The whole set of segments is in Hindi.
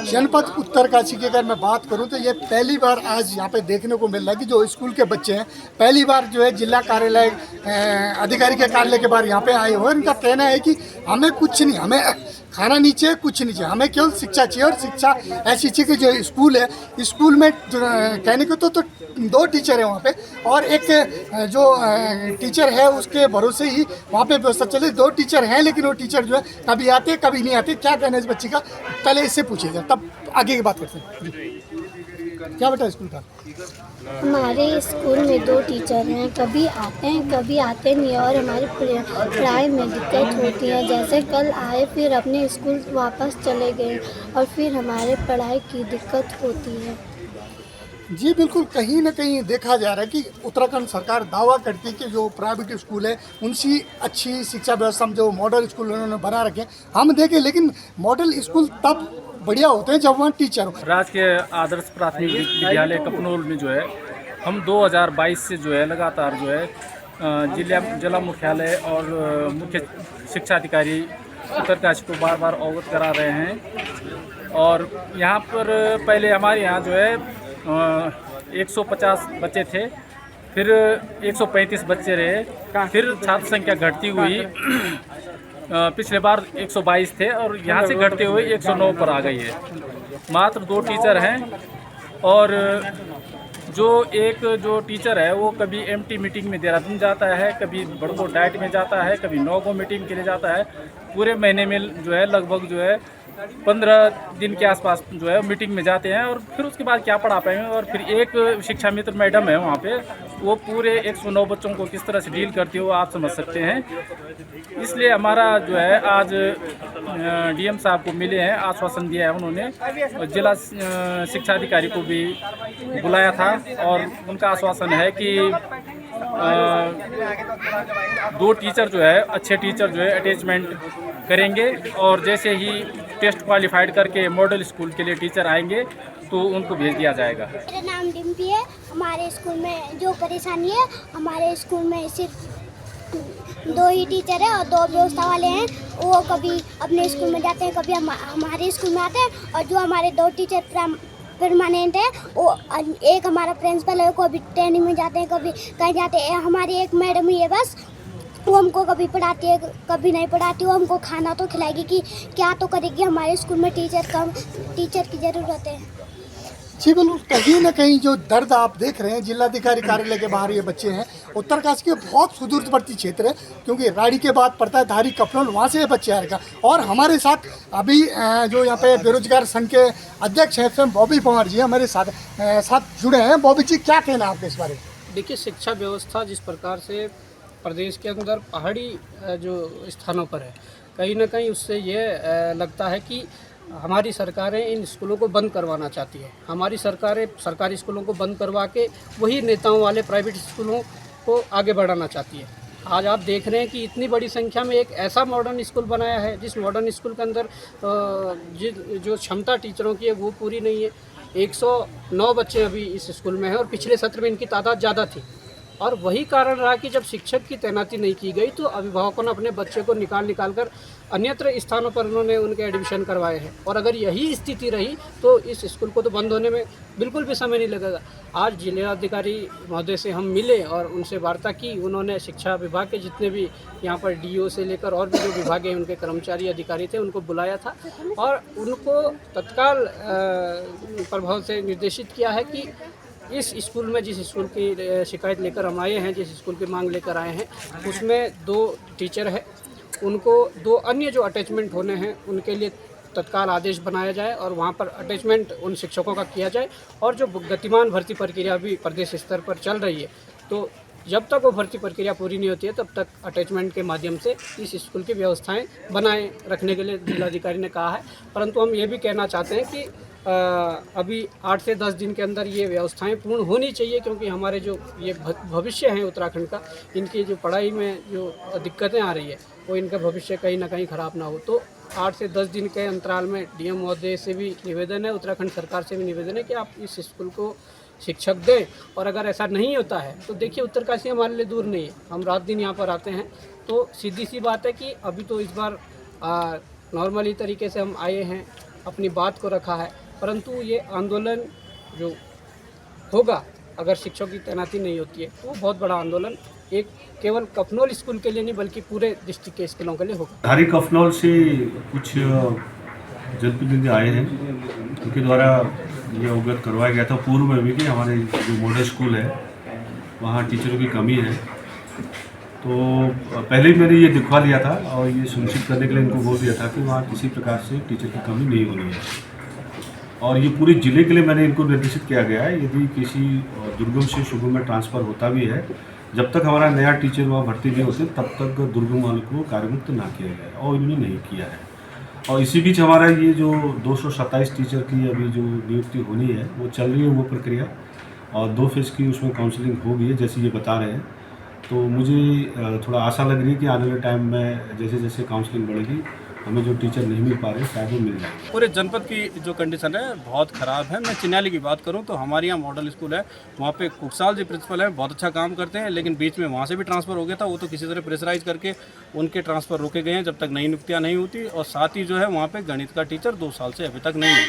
जनपद उत्तरकाशी की अगर मैं बात करूं तो ये पहली बार आज यहाँ पे देखने को मिल रहा है कि जो स्कूल के बच्चे हैं पहली बार जो है जिला कार्यालय अधिकारी के कार्यालय के बाहर यहाँ पे आए हुए हैं। इनका कहना है कि हमें कुछ नहीं, हमें खाना नहीं चाहिए, कुछ नहीं चाहिए, हमें केवल शिक्षा चाहिए। और शिक्षा ऐसी चाहिए कि जो स्कूल है, स्कूल में कहने को तो 2 टीचर है वहाँ पे, और एक जो टीचर है उसके भरोसे ही वहाँ पे व्यवस्था चले। 2 टीचर हैं लेकिन वो टीचर जो है कभी आते कभी नहीं आते। क्या कहना है इस बच्ची का, पहले इससे पूछिएगा तब आगे की बात करते हैं। क्या बेटा स्कूल का? हमारे स्कूल में 2 टीचर हैं, कभी आते हैं कभी आते नहीं, और हमारी पढ़ाई में दिक्कत होती है। जैसे कल आए फिर अपने स्कूल वापस चले गए और फिर हमारे पढ़ाई की दिक्कत होती है। जी बिल्कुल, कहीं ना कहीं देखा जा रहा है कि उत्तराखंड सरकार दावा करती है कि जो प्राइवेट स्कूल है उनसी अच्छी शिक्षा व्यवस्था में जो मॉडल स्कूल उन्होंने बना रखे हम देखें, लेकिन मॉडल स्कूल तब बढ़िया होते हैं जब वहाँ टीचर हो। राजकीय आदर्श प्राथमिक विद्यालय कपनोल में जो है हम 2022 से जो है लगातार जो है जिला मुख्यालय और मुख्य शिक्षा अधिकारी उत्तरकाशी को बार बार अवगत करा रहे हैं। और यहाँ पर पहले हमारे यहाँ जो है 150 बच्चे थे, फिर 135 बच्चे रहे, फिर छात्र संख्या घटती हुई पिछले बार 122 थे और यहाँ से घटते हुए 109 पर आ गई है। मात्र 2 टीचर हैं और जो टीचर है वो कभी एमटी मीटिंग में देहरादून जाता है, कभी बड़गो डाइट में जाता है, कभी नौगो मीटिंग के लिए जाता है। पूरे महीने में जो है लगभग जो है 15 दिन के आसपास जो है मीटिंग में जाते हैं और फिर उसके बाद क्या पढ़ा पाएंगे। और फिर एक शिक्षा मित्र मैडम है वहाँ पे, वो पूरे 109 बच्चों को किस तरह से डील करती है वो आप समझ सकते हैं। इसलिए हमारा जो है आज डीएम साहब को मिले हैं, आश्वासन दिया है उन्होंने, जिला शिक्षा अधिकारी को भी बुलाया था और उनका आश्वासन है कि 2 टीचर जो है अच्छे टीचर जो है अटैचमेंट करेंगे और जैसे ही टेस्ट क्वालिफाइड करके मॉडल स्कूल के लिए टीचर आएंगे तो उनको भेज दिया जाएगा। मेरा नाम डिम्पी है। हमारे स्कूल में जो परेशानी है, हमारे स्कूल में सिर्फ 2 ही टीचर है और 2 व्यवस्था वाले हैं। वो कभी अपने स्कूल में जाते हैं, कभी हमारे स्कूल में आते हैं। और जो हमारे 2 टीचर परमानेंट है, वो एक हमारा प्रिंसिपल है, कभी ट्रेनिंग में जाते हैं, कभी कहीं जाते हैं। हमारी एक मैडम ही है बस, वो हमको कभी पढ़ाती है कभी नहीं पढ़ाती। वो हमको खाना तो खिलाएगी कि क्या तो करेगी। हमारे स्कूल में टीचर की ज़रूरत है। जी बिल्कुल, कहीं ना कहीं जो दर्द आप देख रहे हैं जिलाधिकारी कार्यालय के बाहर ये बच्चे हैं, उत्तरकाशी के बहुत सुदूरवर्ती क्षेत्र है, क्योंकि राड़ी के बाद पड़ता है धारी कपनोल, वहाँ से ये बच्चे आएगा। और हमारे साथ अभी जो यहाँ पे बेरोजगार संघ के अध्यक्ष हैं स्वयं बॉबी पवार जी हमारे साथ जुड़े हैं। बॉबी जी, क्या कहना है आपके इस बारे में? देखिए, शिक्षा व्यवस्था जिस प्रकार से प्रदेश के अंदर पहाड़ी जो स्थानों पर है, कहीं ना कहीं उससे ये लगता है कि हमारी सरकारें इन स्कूलों को बंद करवाना चाहती है। हमारी सरकारें सरकारी स्कूलों को बंद करवा के वही नेताओं वाले प्राइवेट स्कूलों को आगे बढ़ाना चाहती है। आज आप देख रहे हैं कि इतनी बड़ी संख्या में एक ऐसा मॉडर्न स्कूल बनाया है जिस मॉडर्न स्कूल के अंदर जो क्षमता टीचरों की है वो पूरी नहीं है। 109 बच्चे अभी इस स्कूल में हैं और पिछले सत्र में इनकी तादाद ज़्यादा थी। और वही कारण रहा कि जब शिक्षक की तैनाती नहीं की गई तो अभिभावकों ने अपने बच्चे को निकाल कर अन्यत्र स्थानों पर उन्होंने उनके एडमिशन करवाए हैं। और अगर यही स्थिति रही तो इस स्कूल को तो बंद होने में बिल्कुल भी समय नहीं लगेगा। आज जिलाधिकारी महोदय से हम मिले और उनसे वार्ता की। उन्होंने शिक्षा विभाग के जितने भी यहाँ पर डीओ से लेकर और भी जो विभाग हैं उनके कर्मचारी अधिकारी थे उनको बुलाया था और उनको तत्काल प्रभाव से निर्देशित किया है कि इस स्कूल में जिस स्कूल की शिकायत लेकर हम आए हैं, जिस स्कूल की मांग लेकर आए हैं, उसमें 2 टीचर हैं, उनको 2 अन्य जो अटैचमेंट होने हैं उनके लिए तत्काल आदेश बनाया जाए और वहाँ पर अटैचमेंट उन शिक्षकों का किया जाए। और जो गतिमान भर्ती प्रक्रिया भी प्रदेश स्तर पर चल रही है, तो जब तक वो भर्ती प्रक्रिया पूरी नहीं होती है तब तक अटैचमेंट के माध्यम से इस स्कूल की व्यवस्थाएँ बनाए रखने के लिए जिलाधिकारी ने कहा है। परंतु हम ये भी कहना चाहते हैं कि अभी 8 से 10 दिन के अंदर ये व्यवस्थाएं पूर्ण होनी चाहिए, क्योंकि हमारे जो ये भविष्य है उत्तराखंड का, इनकी जो पढ़ाई में जो दिक्कतें आ रही है वो इनका भविष्य कहीं ना कहीं ख़राब ना हो। तो 8 से 10 दिन के अंतराल में डीएम महोदय से भी निवेदन है, उत्तराखंड सरकार से भी निवेदन है कि आप इस स्कूल को शिक्षक दें। और अगर ऐसा नहीं होता है तो देखिए, उत्तरकाशी हमारे लिए दूर नहीं है, हम रात दिन यहाँ पर आते हैं। तो सीधी सी बात है कि अभी तो इस बार नॉर्मली तरीके से हम आए हैं अपनी बात को रखा है। परंतु ये आंदोलन जो होगा, अगर शिक्षकों की तैनाती नहीं होती है, तो वो बहुत बड़ा आंदोलन एक केवल कफनौल स्कूल के लिए नहीं बल्कि पूरे डिस्ट्रिक्ट के स्कूलों के लिए होगा। धारी कफनौल से कुछ जनप्रतिनिधि आए हैं, उनके द्वारा ये अवगत करवाया गया था पूर्व में भी कि हमारे जो मॉडल स्कूल है वहाँ टीचरों की कमी है। तो पहले ही मैंने ये दिखवा लिया था और ये सुनिश्चित करने के लिए इनको बोल दिया था कि वहाँ किसी प्रकार से टीचर की कमी नहीं होनी है। और ये पूरे ज़िले के लिए मैंने इनको निर्देशित किया गया है, यदि किसी दुर्गम से सुगम में ट्रांसफ़र होता भी है, जब तक हमारा नया टीचर वहाँ भर्ती नहीं होते तब तक दुर्गम वालों को कार्यमुक्त ना किया जाए, और इन्होंने नहीं किया है। और इसी बीच हमारा ये जो 227 टीचर की अभी जो नियुक्ति होनी है वो चल रही है, वो प्रक्रिया, और 2 फेज़ की उसमें काउंसलिंग हो गई है जैसे ये बता रहे हैं। तो मुझे थोड़ा आशा लग रही है कि आने वाले टाइम में जैसे जैसे काउंसलिंग बढ़ेगी हमें जो टीचर नहीं मिल पा रहे शायद वो मिल जाएंगे। पूरे जनपद की जो कंडीशन है बहुत ख़राब है। मैं चिन्याली की बात करूं तो हमारे यहाँ मॉडल स्कूल है, वहाँ पे कुकसाल जी प्रिंसिपल है, बहुत अच्छा काम करते हैं, लेकिन बीच में वहाँ से भी ट्रांसफ़र हो गया था। वो तो किसी तरह प्रेशराइज करके उनके ट्रांसफ़र रोके गए हैं जब तक नई नियुक्तियाँ नहीं होती। और साथ ही जो है वहाँ पर गणित का टीचर 2 साल से अभी तक नहीं है।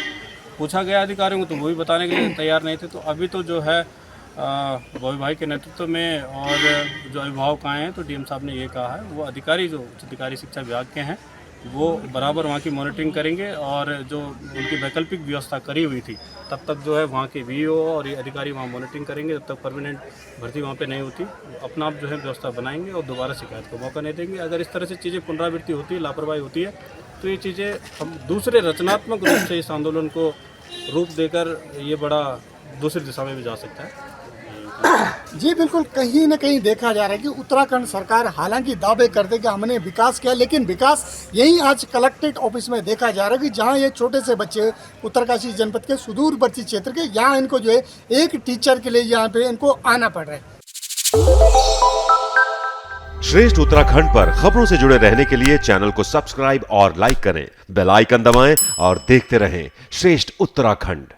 पूछा गया अधिकारियों को तो वो भी बताने के लिए तैयार नहीं थे। तो अभी तो जो है बॉबी भाई के नेतृत्व में और जो अभिभावक आए हैं तो डीएम साहब ने ये कहा है, वो अधिकारी जो उच्च अधिकारी शिक्षा विभाग के हैं वो बराबर वहाँ की मॉनिटरिंग करेंगे, और जो उनकी वैकल्पिक व्यवस्था करी हुई थी तब तक जो है वहाँ के वीओ और ये अधिकारी वहाँ मॉनिटरिंग करेंगे। जब तक परमानेंट भर्ती वहाँ पे नहीं होती अपना आप जो है व्यवस्था बनाएंगे और दोबारा शिकायत को मौका नहीं देंगे। अगर इस तरह से चीज़ें पुनरावृत्ति होती है, लापरवाही होती है, तो ये चीज़ें हम दूसरे रचनात्मक रूप से इस आंदोलन को रूप देकर ये बड़ा दूसरी दिशा में भी जा सकता है। जी बिल्कुल, कहीं ना कहीं देखा जा रहा है कि उत्तराखंड सरकार हालांकि दावे करते कि हमने विकास किया, लेकिन विकास यही आज कलेक्ट्रेट ऑफिस में देखा जा रहा है कि जहां ये छोटे से बच्चे उत्तरकाशी जनपद के सुदूरवर्ती क्षेत्र के, यहाँ इनको जो है एक टीचर के लिए यहाँ पे इनको आना पड़ रहा है। श्रेष्ठ उत्तराखंड पर खबरों से जुड़े रहने के लिए चैनल को सब्सक्राइब और लाइक करें, बेल आइकन दबाएं और देखते रहें श्रेष्ठ उत्तराखंड।